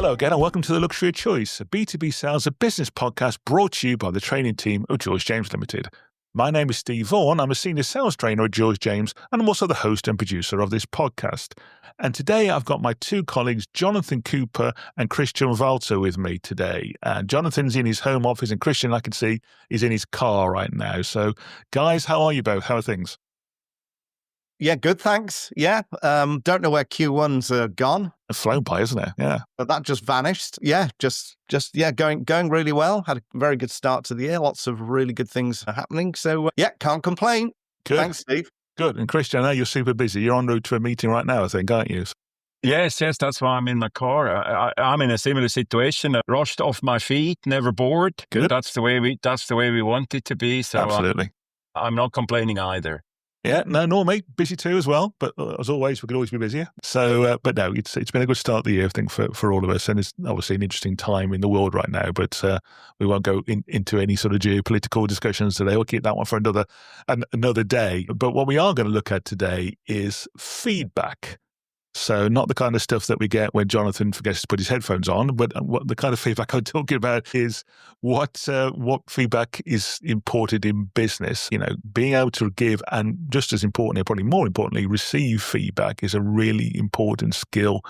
Hello again and welcome to The Luxury of Choice, a B2B sales and business podcast brought to you by the training team of George James Limited. My name is Steve Vaughan. I'm a senior sales trainer at George James and I'm also the host and producer of this podcast. And today I've got my two colleagues, Jonathan Cooper and Christian Valter, with me today. And Jonathan's in his home office and Christian, I can see, is in his car right now. So guys, how are you both? How are things? Yeah, good, thanks. Yeah, don't know where Q1's gone. It's flown by, isn't it? Yeah. But that just vanished. Yeah, just going really well. Had a very good start to the year. Lots of really good things happening. So, can't complain. Good. Thanks, Steve. Good. And Christian, I know you're super busy. You're en route to a meeting right now, I think, aren't you? Yes, that's why I'm in my car. I'm in a similar situation. Rushed off my feet, never bored. Good. That's the way we want it to be. So absolutely. I'm not complaining either. Yeah, no, nor me. Busy too as well. But as always, we could always be busier. So, but no, it's been a good start of the year, I think, for all of us. And it's obviously an interesting time in the world right now. But we won't go into any sort of geopolitical discussions today. We'll keep that one for another day. But what we are going to look at today is feedback. So not the kind of stuff that we get when Jonathan forgets to put his headphones on, but what the kind of feedback I'm talking about is what feedback is important in business. You know, being able to give and just as importantly, probably more importantly, receive feedback is a really important skill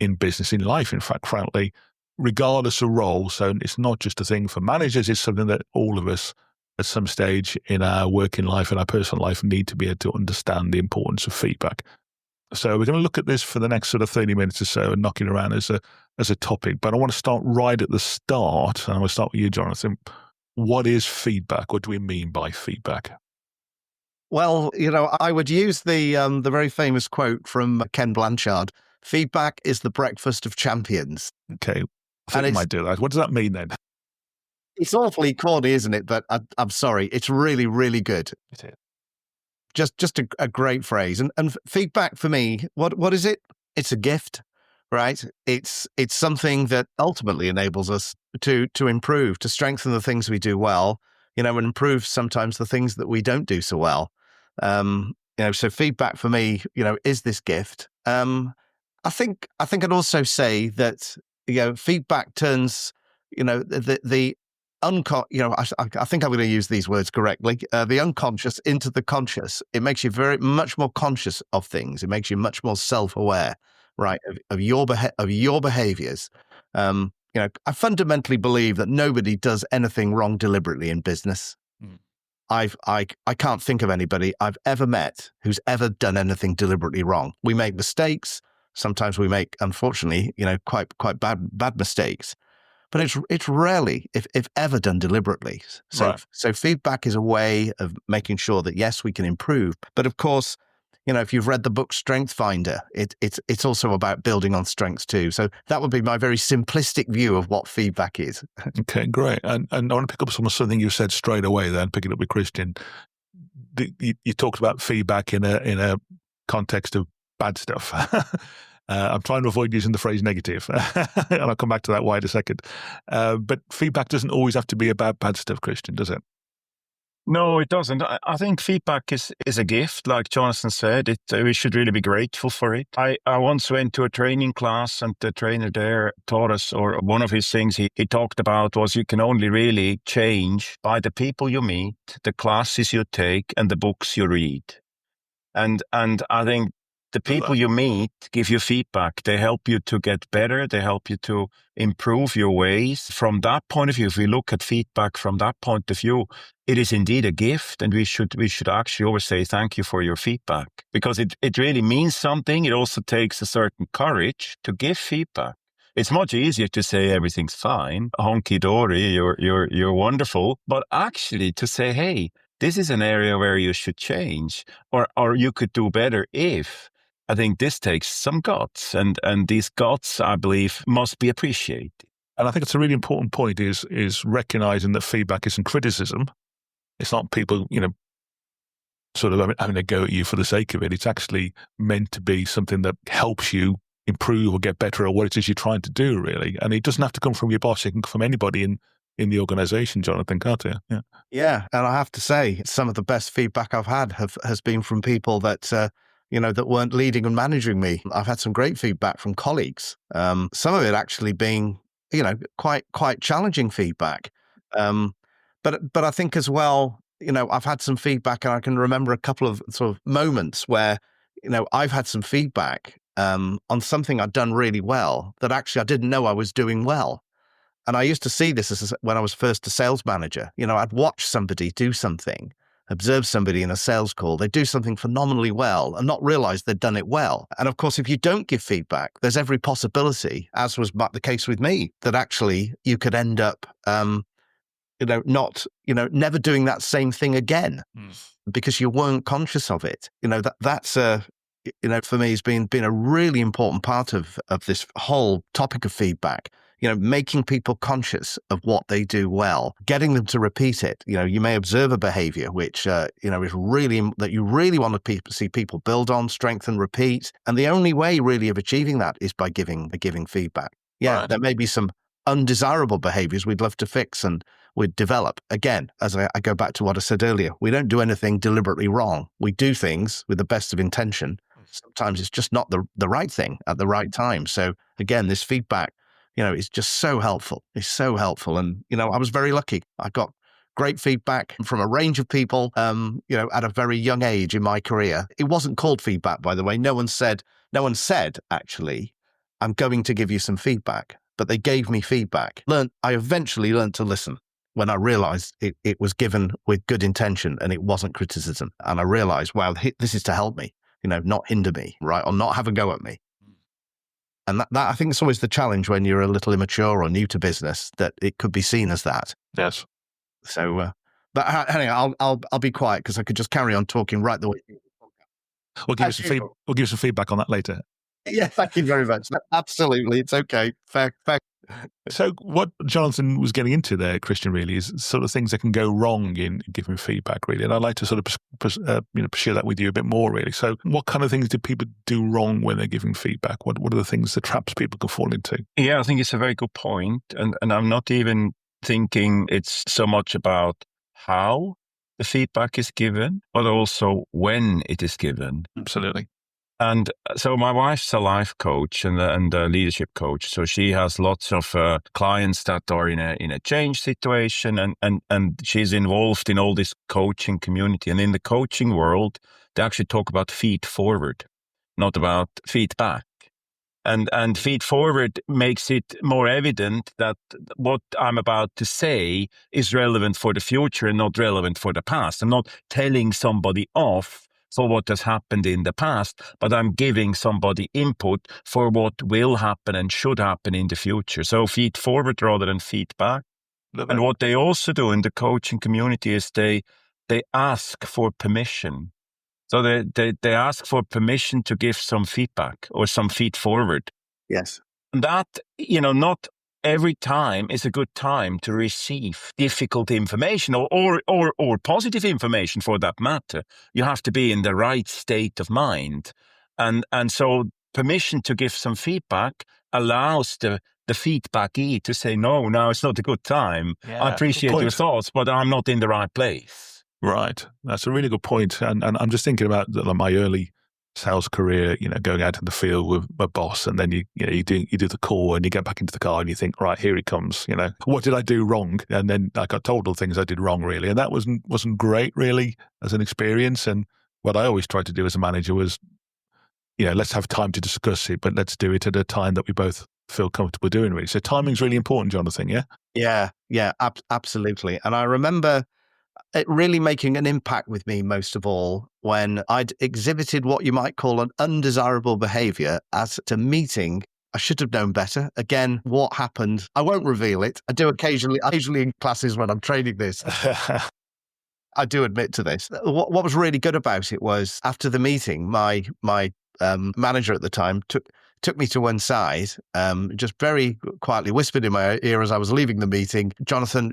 in business, in life, in fact, frankly, regardless of role. So it's not just a thing for managers, it's something that all of us at some stage in our working life and our personal life need to be able to understand the importance of feedback. So we're going to look at this for the next sort of 30 minutes or so and knock it around as a topic. But I want to start right at the start. And I'm going to start with you, Jonathan. What is feedback? What do we mean by feedback? Well, I would use the very famous quote from Ken Blanchard. Feedback is the breakfast of champions. Okay. I think I might do that. What does that mean then? It's awfully corny, isn't it? But I'm sorry. It's really, really good. It is. Just a great phrase. And feedback for me, what is it? It's a gift, right? It's something that ultimately enables us to improve, to strengthen the things we do well, and improve sometimes the things that we don't do so well. So feedback for me, is this gift. I think I'd also say that, feedback turns, the I think I'm going to use these words correctly. The unconscious into the conscious. It makes you much more conscious of things. It makes you much more self-aware, right, of your behaviors. I fundamentally believe that nobody does anything wrong deliberately in business. I can't think of anybody I've ever met who's ever done anything deliberately wrong. We make mistakes. Sometimes we make, unfortunately, quite bad mistakes. But it's rarely, if ever, done deliberately. So feedback is a way of making sure that, yes, we can improve. But of course, if you've read the book Strength Finder, it's also about building on strengths too. So that would be my very simplistic view of what feedback is. Okay, great. And I want to pick up on something you said straight away then, picking up with Christian. You talked about feedback in a context of bad stuff. I'm trying to avoid using the phrase negative, and I'll come back to that why in a second. But feedback doesn't always have to be about bad stuff, Christian, does it? No, it doesn't. I think feedback is a gift, like Jonathan said. We should really be grateful for it. I once went to a training class, and the trainer there taught us, or one of his things he talked about was you can only really change by the people you meet, the classes you take, and the books you read. And I think the people you meet give you feedback. They help you to get better. They help you to improve your ways. From that point of view, if we look at feedback from that point of view, it is indeed a gift. And we should actually always say thank you for your feedback, because it really means something. It also takes a certain courage to give feedback. It's much easier to say everything's fine, honky-dory, you're wonderful. But actually to say, hey, this is an area where you should change, or you could do better if. I think this takes some guts, and these guts, I believe, must be appreciated. And I think it's a really important point is recognizing that feedback isn't criticism. It's not people, sort of having a go at you for the sake of it. It's actually meant to be something that helps you improve or get better at what it is you're trying to do, really. And it doesn't have to come from your boss. It can come from anybody in the organization, Jonathan, can't it? Yeah. And I have to say, some of the best feedback I've had has been from people that, that weren't leading and managing me. I've had some great feedback from colleagues. Some of it actually being, quite challenging feedback. But I think as well, I've had some feedback, and I can remember a couple of sort of moments where, I've had some feedback on something I'd done really well that actually I didn't know I was doing well. And I used to see this as when I was first a sales manager. I'd watch somebody do something, observe somebody in a sales call, they'd do something phenomenally well and not realize they'd done it well. And of course, if you don't give feedback, there's every possibility, as was the case with me, that actually you could end up, never doing that same thing again because you weren't conscious of it. That's for me has been a really important part of this whole topic of feedback. Making people conscious of what they do well, getting them to repeat it. You may observe a behavior which, is really, that you really want to see people build on, strengthen, repeat. And the only way really of achieving that is by giving feedback. Yeah, right. There may be some undesirable behaviors we'd love to fix and we'd develop. Again, as I go back to what I said earlier, we don't do anything deliberately wrong. We do things with the best of intention. Sometimes it's just not the right thing at the right time. So again, this feedback, it's just so helpful. It's so helpful. And, I was very lucky. I got great feedback from a range of people, at a very young age in my career. It wasn't called feedback, by the way. No one said, actually, I'm going to give you some feedback, but they gave me feedback. I eventually learned to listen when I realized it was given with good intention and it wasn't criticism. And I realized, wow, this is to help me, not hinder me, right? Or not have a go at me. And that I think it's always the challenge when you're a little immature or new to business, that it could be seen as that. Yes. So, but anyway, I'll be quiet because I could just carry on talking right the way. We'll give you some feedback on that later. Yeah, thank you very much. Absolutely, it's okay. Fair. So what Jonathan was getting into there, Christian, really is sort of things that can go wrong in giving feedback, really. And I'd like to sort of pursue that with you a bit more, really. So what kind of things do people do wrong when they're giving feedback? What are the things, the traps people can fall into? Yeah, I think it's a very good point. And I'm not even thinking it's so much about how the feedback is given, but also when it is given. Absolutely. And so my wife's a life coach and a leadership coach. So she has lots of clients that are in a change situation, and she's involved in all this coaching community. And in the coaching world, they actually talk about feed forward, not about feedback. And feed forward makes it more evident that what I'm about to say is relevant for the future and not relevant for the past. I'm not telling somebody off for what has happened in the past, but I'm giving somebody input for what will happen and should happen in the future. So feed forward rather than feedback. And what they also do in the coaching community is they ask for permission. So they ask for permission to give some feedback or some feed forward. Yes. And that, not every time is a good time to receive difficult information or positive information for that matter. You have to be in the right state of mind. And so permission to give some feedback allows the feedbackee to say, no, now it's not a good time. Yeah, I appreciate your thoughts, but I'm not in the right place. Right. That's a really good point. And I'm just thinking about my early sales career, going out in the field with a boss, and then you do the call and you get back into the car and you think, right, here he comes, what did I do wrong? And then I got told all the things I did wrong, really. And that wasn't great, really, as an experience. And what I always tried to do as a manager was, let's have time to discuss it, but let's do it at a time that we both feel comfortable doing, really. So timing's really important, Jonathan, yeah? Yeah, absolutely. And I remember it really making an impact with me most of all when I'd exhibited what you might call an undesirable behavior at a meeting. I should have known better. Again, what happened? I won't reveal it. I do occasionally in classes when I'm training this. I do admit to this. What was really good about it was after the meeting, my manager at the time took me to one side, just very quietly whispered in my ear as I was leaving the meeting, Jonathan,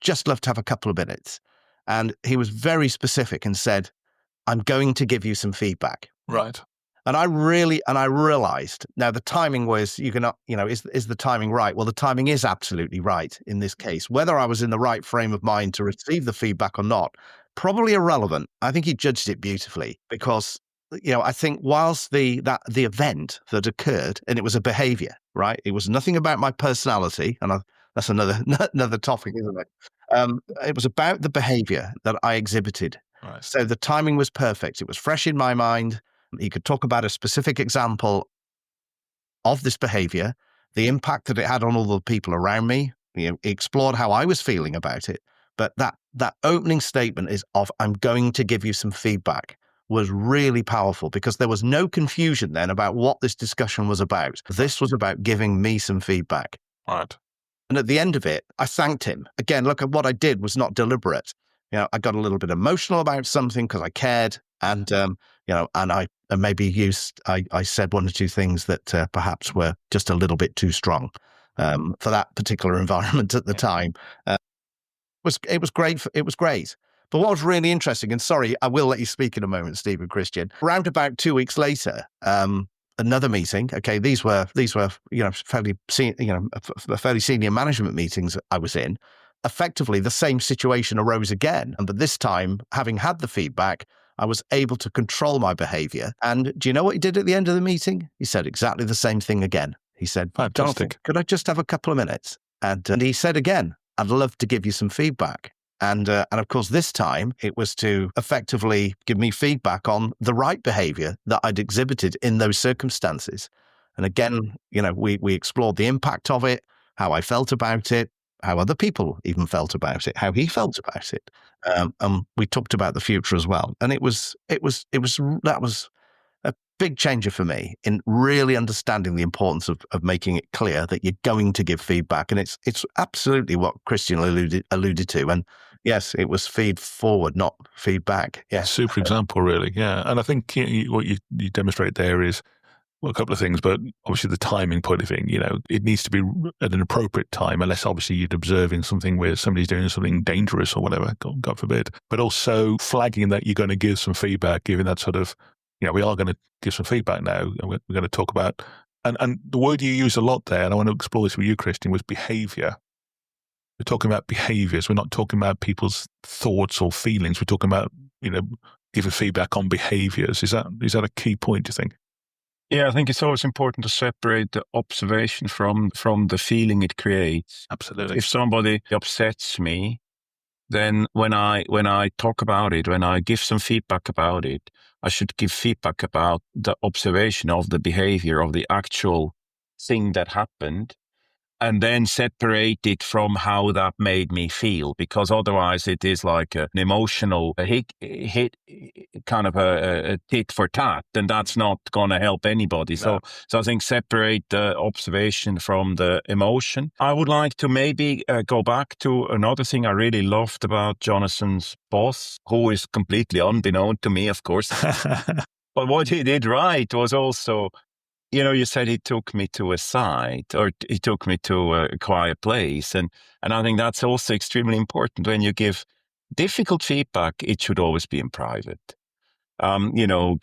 just love to have a couple of minutes. And he was very specific and said, I'm going to give you some feedback. Right. And I realized, now the timing was, is the timing right? Well, the timing is absolutely right in this case. Whether I was in the right frame of mind to receive the feedback or not, probably irrelevant. I think he judged it beautifully because I think whilst the event that occurred, and it was a behavior, right? It was nothing about my personality, and that's another topic, isn't it? It was about the behavior that I exhibited. Right. So the timing was perfect. It was fresh in my mind. He could talk about a specific example of this behavior, the impact that it had on all the people around me. He explored how I was feeling about it. But that opening statement is of, I'm going to give you some feedback, was really powerful, because there was no confusion then about what this discussion was about. This was about giving me some feedback. Right. And at the end of it, I thanked him. Again, look, what I did was not deliberate. I got a little bit emotional about something because I cared. And, and I I said one or two things that perhaps were just a little bit too strong for that particular environment at the time. It was great. It was great. But what was really interesting, and sorry, I will let you speak in a moment, Steve and Christian. Around about 2 weeks later, another meeting. Okay, these were fairly senior management meetings I was in. Effectively, the same situation arose again, but this time, having had the feedback, I was able to control my behavior. And do you know what he did at the end of the meeting? He said exactly the same thing again. He said, Fantastic. Jonathan, could I just have a couple of minutes? And he said again, I'd love to give you some feedback. And of course, this time it was to effectively give me feedback on the right behavior that I'd exhibited in those circumstances. And again, we explored the impact of it, how I felt about it, how other people even felt about it, how he felt about it. And we talked about the future as well. And that was a big changer for me in really understanding the importance of making it clear that you're going to give feedback. And it's absolutely what Christian alluded to. And yes, it was feed forward, not feedback. Yeah. Super example, really. Yeah. And I think what you demonstrate there is, well, a couple of things, but obviously the timing point of thing, it needs to be at an appropriate time, unless obviously you're observing something where somebody's doing something dangerous or whatever, God forbid. But also flagging that you're going to give some feedback, giving that sort of, we are going to give some feedback now, and we're going to talk about, and the word you use a lot there, and I want to explore this with you, Christian, was behavior. We're talking about behaviors. We're not talking about people's thoughts or feelings. We're talking about, giving feedback on behaviors. Is that a key point, do you think? Yeah, I think it's always important to separate the observation from the feeling it creates. Absolutely. If somebody upsets me, then when I talk about it, when I give some feedback about it, I should give feedback about the observation of the behavior of the actual thing that happened, and then separate it from how that made me feel, because otherwise it is like an emotional hit kind of a tit for tat, and that's not going to help anybody. No. So I think separate the observation from the emotion. I would like to maybe go back to another thing I really loved about Jonathan's boss, who is completely unbeknown to me, of course. But what he did right was also, you said he took me to a site, or he took me to a quiet place. And I think that's also extremely important. When you give difficult feedback, it should always be in private.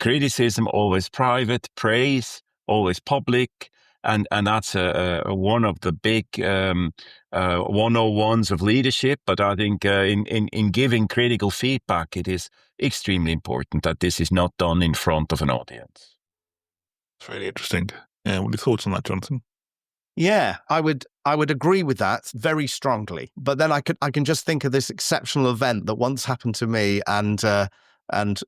Criticism, always private, praise, always public. And that's one of the big 101s of leadership. But I think in giving critical feedback, it is extremely important that this is not done in front of an audience. It's really interesting. Yeah, what are your thoughts on that, Jonathan? Yeah, I would agree with that very strongly. But then I can just think of this exceptional event that once happened to me and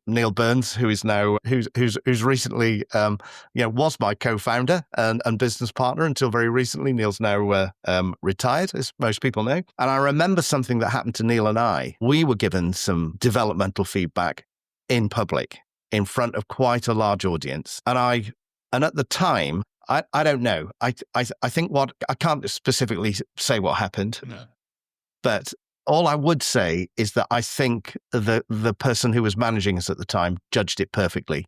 Neil Burns, who is now who's recently was my co-founder and business partner until very recently. Neil's now retired, as most people know. And I remember something that happened to Neil and I. We were given some developmental feedback in public in front of quite a large audience, and at the time, I don't know. I think I can't specifically say what happened, no. But all I would say is that I think the person who was managing us at the time judged it perfectly,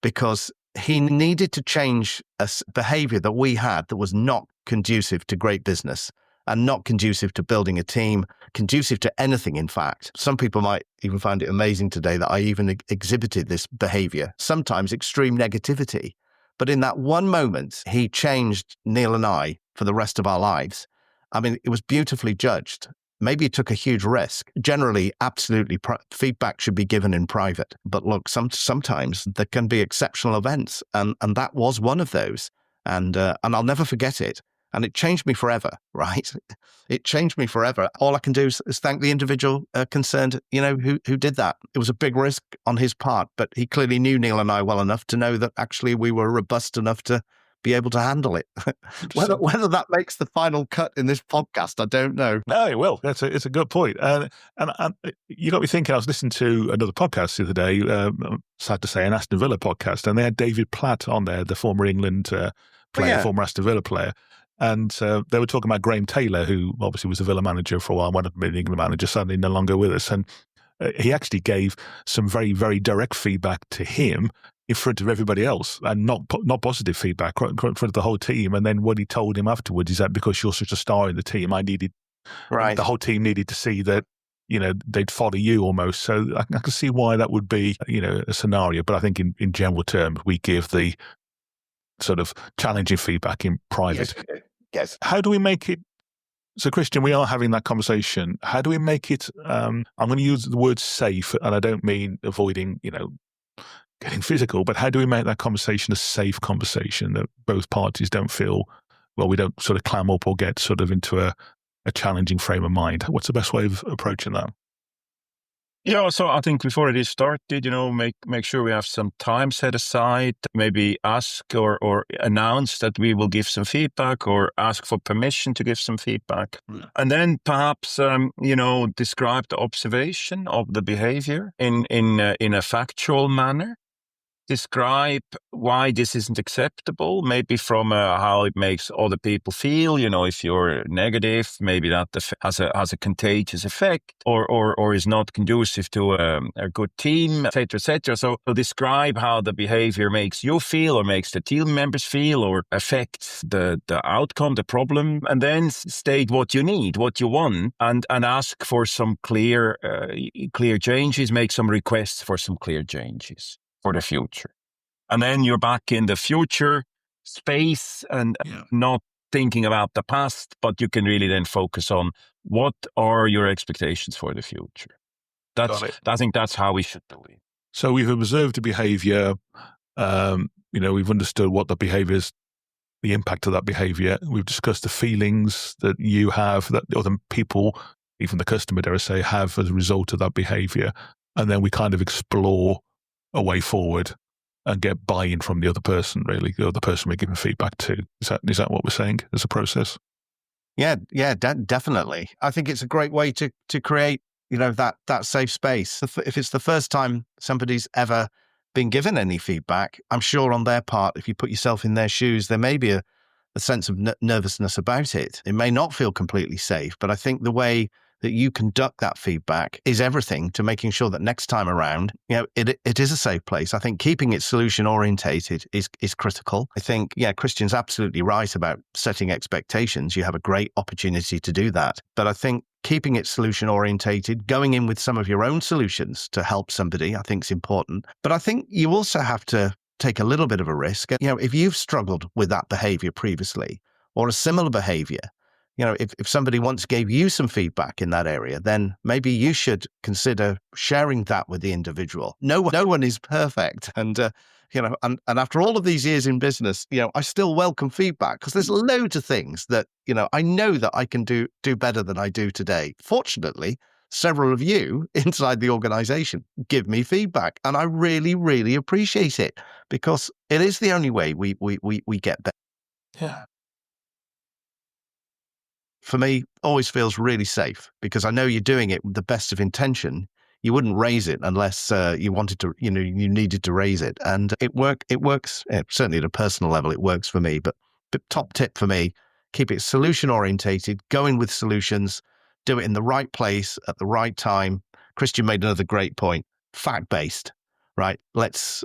because he needed to change a behavior that we had that was not conducive to great business and not conducive to building a team, conducive to anything, in fact. Some people might even find it amazing today that I even exhibited this behavior, sometimes extreme negativity. But in that one moment, he changed Neil and I for the rest of our lives. I mean, it was beautifully judged. maybe you took a huge risk. Generally, absolutely, feedback should be given in private. But look, sometimes there can be exceptional events, and that was one of those. And I'll never forget it. And it changed me forever, right? It changed me forever. All I can do is thank the individual concerned, who did that. It was a big risk on his part, but he clearly knew Neil and I well enough to know that actually we were robust enough to be able to handle it. Whether that makes the final cut in this podcast, I don't know. No, it will. It's a good point. And you got me thinking. I was listening to another podcast the other day, sad to say, an Aston Villa podcast, and they had David Platt on there, the former England player, former Aston Villa player. And they were talking about Graham Taylor, who obviously was a Villa manager for a while, one of the England manager, sadly no longer with us. And he actually gave some very, very direct feedback to him in front of everybody else, and not positive feedback in front of the whole team. And then what he told him afterwards is that because you're such a star in the team, the whole team needed to see that, they'd follow you almost. So I can see why that would be, a scenario. But I think in general terms, we give the sort of challenging feedback in private. Yes. How do we make it? So, Christian, we are having that conversation. How do we make it? I'm going to use the word safe, and I don't mean avoiding, getting physical, but how do we make that conversation a safe conversation that both parties don't feel, we don't sort of clam up or get sort of into a challenging frame of mind? What's the best way of approaching that? Yeah, so I think before it is started, make sure we have some time set aside, maybe ask or announce that we will give some feedback or ask for permission to give some feedback. And then perhaps, describe the observation of the behavior in a factual manner. Describe why this isn't acceptable, maybe from how it makes other people feel. If you're negative, maybe that has a contagious effect, or is not conducive to a good team, etc., etc. So describe how the behavior makes you feel, or makes the team members feel, or affects the outcome, the problem, and then state what you need, what you want, and ask for some clear changes. Make some requests for some clear changes for the future. And then you're back in the future space and not thinking about the past, but you can really then focus on what are your expectations for the future. I think that's how we should do it. So we've observed the behavior, we've understood what the behavior is, the impact of that behavior. We've discussed the feelings that you have, that the other people, even the customer, dare I say, have as a result of that behavior. And then we kind of explore a way forward and get buy-in from the other person, really, the other person we're giving feedback to. Is that what we're saying as a process? Yeah, definitely. I think it's a great way to create, that safe space. If it's the first time somebody's ever been given any feedback, I'm sure on their part, if you put yourself in their shoes, there may be a sense of nervousness about it. It may not feel completely safe, but I think the way that you conduct that feedback is everything to making sure that next time around, it is a safe place. I think keeping it solution orientated is critical. I think, Christian's absolutely right about setting expectations. You have a great opportunity to do that. But I think keeping it solution orientated, going in with some of your own solutions to help somebody, I think is important. But I think you also have to take a little bit of a risk. If you've struggled with that behavior previously or a similar behavior, if somebody once gave you some feedback in that area, then maybe you should consider sharing that with the individual. No one is perfect. And, and after all of these years in business, I still welcome feedback because there's loads of things that, I know that I can do better than I do today. Fortunately, several of you inside the organization give me feedback, and I really, really appreciate it because it is the only way we get better. Yeah. For me, always feels really safe because I know you're doing it with the best of intention. You wouldn't raise it unless you wanted to, you needed to raise it. And it works, certainly at a personal level, it works for me. But top tip for me, keep it solution orientated, go in with solutions, do it in the right place at the right time. Christian made another great point, fact-based, right? Let's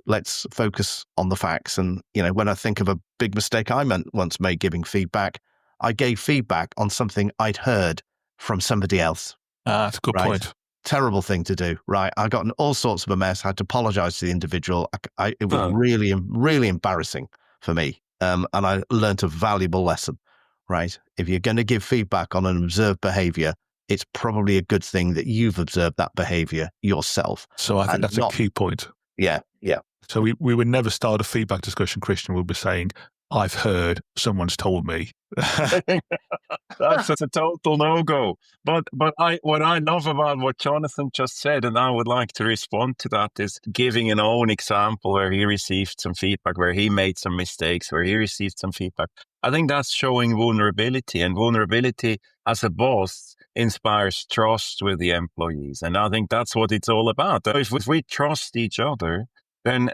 focus on the facts. And, when I think of a big mistake I once made giving feedback, I gave feedback on something I'd heard from somebody else. That's a good point. Terrible thing to do, right? I got in all sorts of a mess. I had to apologize to the individual. It was really, really embarrassing for me. And I learned a valuable lesson, right? If you're going to give feedback on an observed behavior, it's probably a good thing that you've observed that behavior yourself. So I think that's a key point. Yeah. So we would never start a feedback discussion, Christian. We'll be saying, I've heard, someone's told me. That's a total no-go. But what I love about what Jonathan just said, and I would like to respond to that, is giving an own example where he received some feedback, where he made some mistakes, where he received some feedback. I think that's showing vulnerability, and vulnerability as a boss inspires trust with the employees. And I think that's what it's all about. If we trust each other, then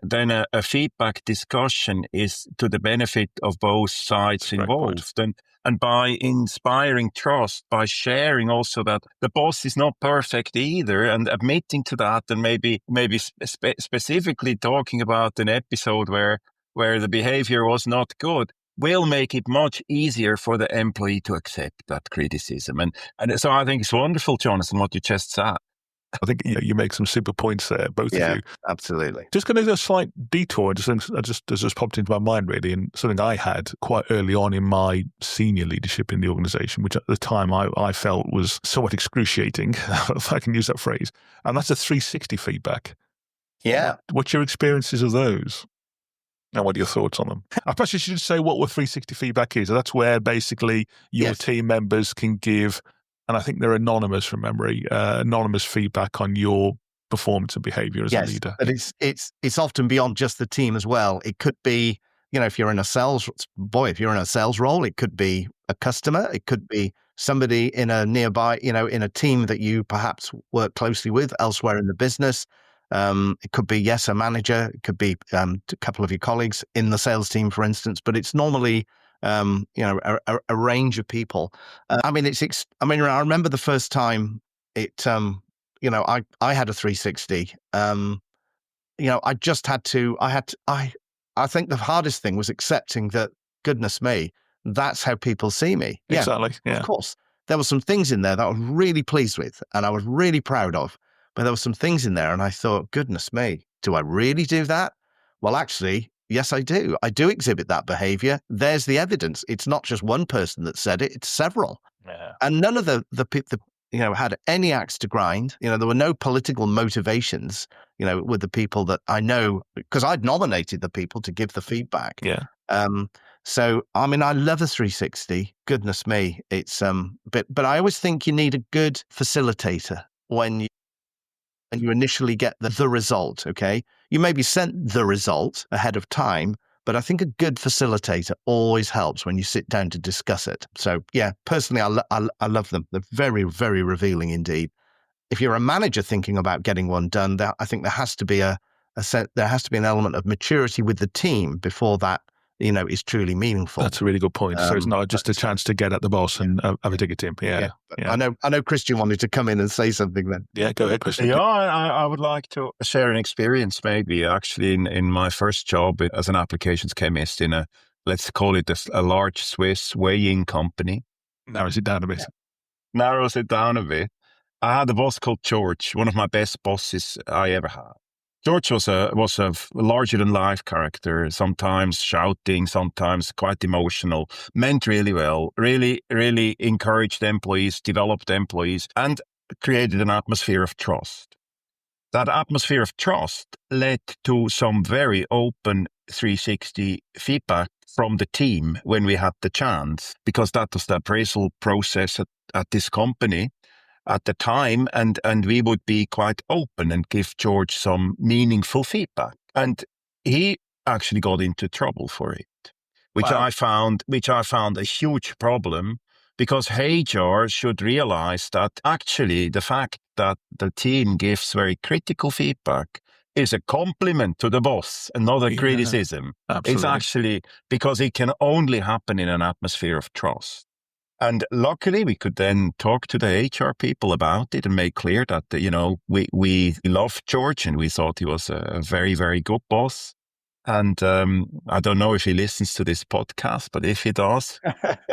a feedback discussion is to the benefit of both sides involved. And by inspiring trust, by sharing also that the boss is not perfect either, and admitting to that, and maybe specifically talking about an episode where the behavior was not good, will make it much easier for the employee to accept that criticism. And so I think it's wonderful, Jonathan, what you just said. I think you make some super points there, both of you. Absolutely. Just going to do a slight detour. Just popped into my mind, really, and something I had quite early on in my senior leadership in the organisation, which at the time I felt was somewhat excruciating, if I can use that phrase. And that's a 360 feedback. Yeah. What's your experiences of those? And what are your thoughts on them? I perhaps you should say what 360 feedback is. That's where basically your team members can give, and I think they're anonymous from memory, anonymous feedback on your performance and behavior as a leader. But it's often beyond just the team as well. It could be, if you're in a sales role, it could be a customer, it could be somebody in a nearby, in a team that you perhaps work closely with elsewhere in the business. It could be, a manager, it could be a couple of your colleagues in the sales team, for instance, but it's normally a range of people. I remember the first time I had a 360. I think the hardest thing was accepting that, goodness me, that's how people see me. Yeah, exactly. Yeah. Of course. There were some things in there that I was really pleased with and I was really proud of, but there were some things in there and I thought, goodness me, do I really do that? Well, actually, yes, I do. I do exhibit that behavior. There's the evidence. It's not just one person that said it, it's several. Yeah. And none of the had any axe to grind. There were no political motivations, with the people that I know, because I'd nominated the people to give the feedback. Yeah. So, I love a 360. Goodness me. It's, but I always think you need a good facilitator when you initially get the result, okay? You maybe sent the result ahead of time, but I think a good facilitator always helps when you sit down to discuss it. So, yeah, personally, I love them. They're very, very revealing indeed. If you're a manager thinking about getting one done, I think there has to be an element of maturity with the team before that, is truly meaningful. That's a really good point. So it's not just a chance to get at the boss and have a dig at him. Yeah. I know Christian wanted to come in and say something then. Yeah, go ahead, Christian. Yeah, I would like to share an experience maybe actually in my first job as an applications chemist in let's call it a large Swiss weighing company. Narrows it down a bit. Narrows it down a bit. I had a boss called George, one of my best bosses I ever had. George was a larger-than-life character, sometimes shouting, sometimes quite emotional, meant really well, really, really encouraged employees, developed employees, and created an atmosphere of trust. That atmosphere of trust led to some very open 360 feedback from the team when we had the chance, because that was the appraisal process at this company at the time, and we would be quite open and give George some meaningful feedback. And he actually got into trouble for it, which I found a huge problem, because HR should realize that actually the fact that the team gives very critical feedback is a compliment to the boss and not a criticism. Absolutely. It's actually because it can only happen in an atmosphere of trust. And luckily, we could then talk to the HR people about it and make clear that, we loved George and we thought he was a very, very good boss. And I don't know if he listens to this podcast, but if he does,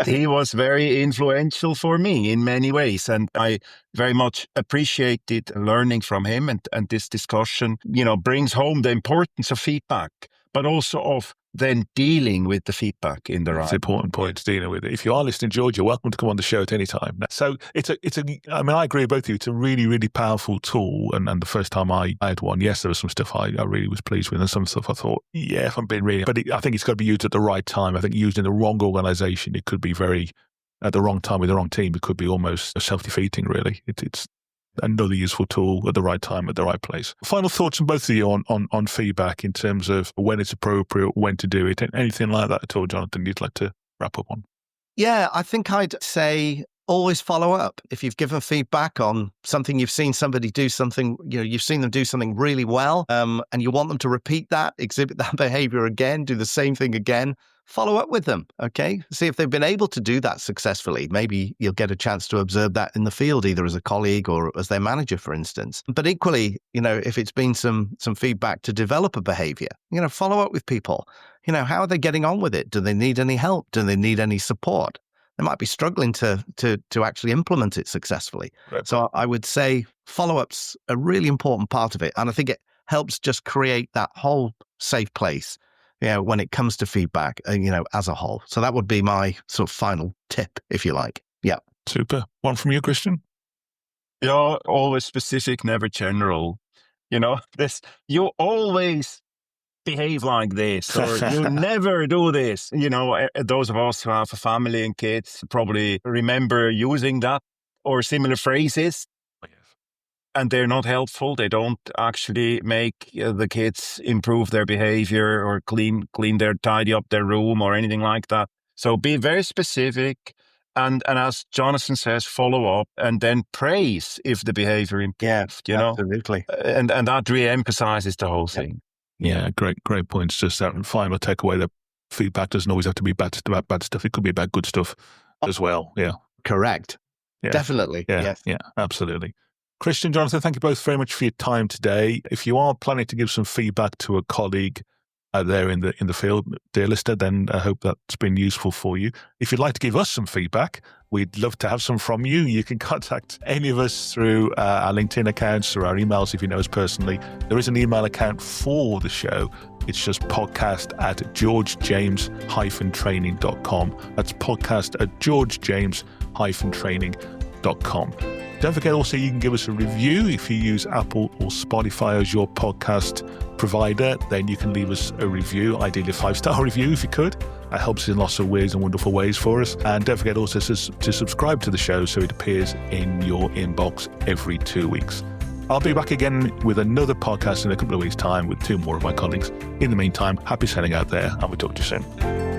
he was very influential for me in many ways. And I very much appreciated learning from him. And this discussion, brings home the importance of feedback, but also of then dealing with the feedback in the right. It's an important point, dealing with it. If you are listening, George, you're welcome to come on the show at any time. So I mean, I agree with both of you. It's a really, really powerful tool. And the first time I had one, yes, there was some stuff I really was pleased with, and some stuff I thought, yeah, if I'm being really, but I think it's got to be used at the right time. I think used in the wrong organization, it could be very, at the wrong time with the wrong team, it could be almost self-defeating, really. It's another useful tool at the right time, at the right place. Final thoughts from both of you on feedback in terms of when it's appropriate, when to do it, anything like that at all, Jonathan, you'd like to wrap up on? Yeah, I think I'd say always follow up. If you've given feedback on something, you've seen somebody do something, you've seen them do something really well, and you want them to repeat that, exhibit that behavior again, do the same thing again, follow up with them, okay? See if they've been able to do that successfully. Maybe you'll get a chance to observe that in the field, either as a colleague or as their manager, for instance. But equally, if it's been some feedback to develop a behavior, follow up with people. How are they getting on with it? Do they need any help? Do they need any support? They might be struggling to actually implement it successfully. Right. So I would say follow-up's a really important part of it. And I think it helps just create that whole safe place, when it comes to feedback, as a whole. So that would be my sort of final tip, if you like. Yeah. Super. One from you, Christian? Yeah, always specific, never general. You always behave like this, or you never do this. Those of us who have a family and kids probably remember using that or similar phrases. And they're not helpful. They don't actually make the kids improve their behavior or tidy up their room or anything like that. So be very specific. And as Jonathan says, follow up and then praise if the behavior improved, Absolutely. And that re-emphasizes the whole thing. Yeah, great points. Just that final takeaway that feedback doesn't always have to be bad stuff. It could be about good stuff as well. Yeah. Correct. Yeah. Definitely. Yeah. Yes. Yeah, absolutely. Christian, Jonathan, thank you both very much for your time today. If you are planning to give some feedback to a colleague out there in the field, dear listener, then I hope that's been useful for you. If you'd like to give us some feedback, we'd love to have some from you. You can contact any of us through our LinkedIn accounts or our emails if you know us personally. There is an email account for the show. It's just podcast@georgejames-training.com. That's podcast@georgejames-training.com. Don't forget also you can give us a review. If you use Apple or Spotify as your podcast provider, then you can leave us a review, ideally a 5-star review if you could. That helps in lots of weird and wonderful ways for us. And don't forget also to subscribe to the show so it appears in your inbox every 2 weeks. I'll be back again with another podcast in a couple of weeks' time with 2 more of my colleagues. In the meantime, happy sailing out there, and we'll talk to you soon.